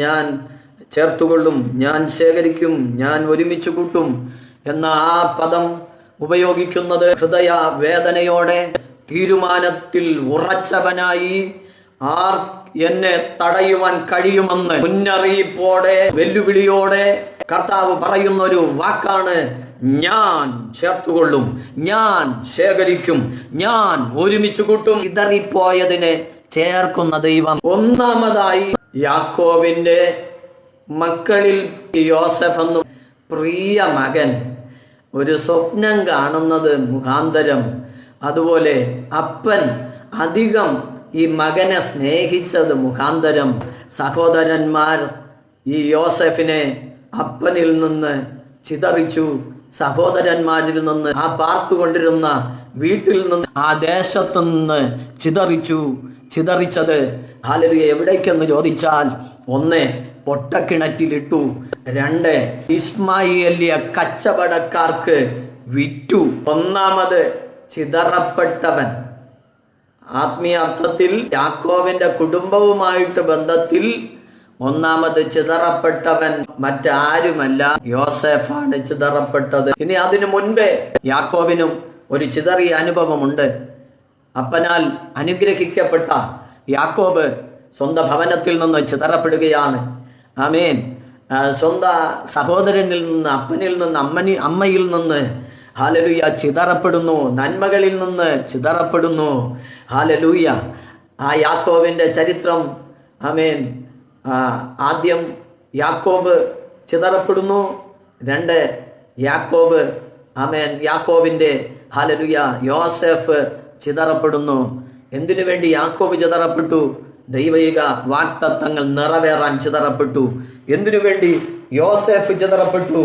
ഞാൻ ചേർത്തുകൊള്ളും, ഞാൻ ശേഖരിക്കും, ഞാൻ ഒരുമിച്ച് കൂട്ടും എന്ന ആ പദം ഉപയോഗിക്കുന്നത് ഹൃദയ വേദനയോടെ തീരുമാനത്തിൽ ഉറച്ചവനായി ആർ എന്നെ തടയുവാൻ കഴിയുമെന്ന് മുന്നറിയിപ്പോടെ വെല്ലുവിളിയോടെ കർത്താവ് പറയുന്ന ഒരു വാക്കാണ്, ഞാൻ ചേർത്തുകൊള്ളും, ഞാൻ ശേഖരിക്കും, ഞാൻ ഒരുമിച്ച് കൂട്ടും. ഇതറിപ്പോയതിനെ ചേർക്കുന്ന ദൈവം. ഒന്നാമതായി യാക്കോബിന്റെ മക്കളിൽ യോസഫ് എന്ന പ്രിയ മകൻ ഒരു സ്വപ്നം കാണുന്നത് മുഖാന്തരം, അതുപോലെ അപ്പൻ അധികം ഈ മകനെ സ്നേഹിച്ചത് മുഖാന്തരം സഹോദരന്മാർ ഈ യോസഫിനെ അപ്പനിൽ നിന്ന് ചിതറിച്ചു. സഹോദരന്മാരിൽ നിന്ന്, ആ പാർത്തുകൊണ്ടിരുന്ന വീട്ടിൽ നിന്ന്, ആ ദേശത്തു നിന്ന് ചിതറിച്ചത് ഹല്ലേലൂയ എവിടേക്കെന്ന് ചോദിച്ചാൽ, 1 പൊട്ടക്കിണറ്റിലിട്ടു, 2 ഇസ്മായേലിയ കച്ചവടക്കാർക്ക് വിറ്റു. ഒന്നാമത് ചിതറപ്പെട്ടവൻ. ആത്മീയ അർത്ഥത്തിൽ യാക്കോബിന്റെ കുടുംബവുമായിട്ട് ബന്ധത്തിൽ ഒന്നാമത് ചിതറപ്പെട്ടവൻ മറ്റാരുമല്ല, യോസേഫാണ് ചിതറപ്പെട്ടത്. ഇനി അതിനു മുൻപേ യാക്കോബിനും ഒരു ചിതറിയ അനുഭവമുണ്ട്. അപ്പനാൽ അനുഗ്രഹിക്കപ്പെട്ട യാക്കോബ് സ്വന്തം ഭവനത്തിൽ നിന്ന് ചിതറപ്പെടുകയാണ്. ആമേൻ. സ്വന്തം സഹോദരനിൽ നിന്ന്, അപ്പനിൽ നിന്ന്, അമ്മയിൽ നിന്ന് ഹല്ലേലൂയ ചിതറപ്പെടുന്നു. നന്മകളിൽ നിന്ന് ചിതറപ്പെടുന്നു. ഹല്ലേലൂയ. ആ യാക്കോബിന്റെ ചരിത്രം, ആമേൻ. ആദ്യം യാക്കോബ് ചിതറപ്പെടുന്നു, 2 യാക്കോബ്, ആമേൻ, യാക്കോബിന്റെ ഹല്ലേലൂയ യോസേഫ് ചിതറപ്പെടുന്നു. എന്തിനു വേണ്ടി യാക്കോബ് ചിതറപ്പെട്ടു? ദൈവിക വാഗ്ദത്തങ്ങൾ നിറവേറാൻ ചിതറപ്പെട്ടു. എന്തിനു വേണ്ടി യോസേഫ് ചിതറപ്പെട്ടു?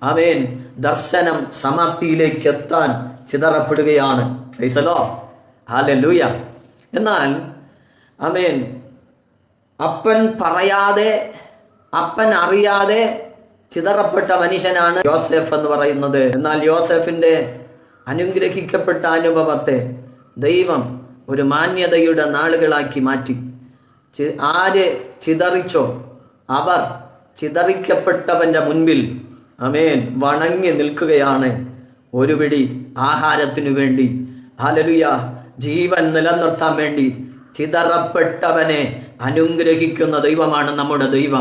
ആമേൻ, ദർശനം സമാപ്തിയിലേക്ക് എത്താൻ ചിതറപ്പെടുകയാണ്. Praise the lord. ഹല്ലേലൂയ. എന്നാൽ ആമേൻ, അപ്പൻ പറയാതെ, അപ്പൻ അറിയാതെ ചിതറപ്പെട്ട മനുഷ്യനാണ് യോസേഫ് എന്ന് പറയുന്നത്. എന്നാൽ യോസേഫിന്റെ അനുഗ്രഹിക്കപ്പെട്ട അനുഭവത്തെ ദൈവം ഒരു മാന്യതയുടെ നാളുകളാക്കി മാറ്റി. ആര് ചിതറിച്ചോ അവർ ചിതറിക്കപ്പെട്ടവന്റെ മുൻപിൽ ആമേൻ വണങ്ങി നിൽക്കുകയാണ്. ഒരു പിടി ആഹാരത്തിനു വേണ്ടി, ഹല്ലേലൂയ, ജീവൻ നിലനിർത്താൻ വേണ്ടി ചിതറപ്പെട്ടവനെ അനുഗ്രഹിക്കുന്ന ദൈവമാണ് നമ്മുടെ ദൈവം.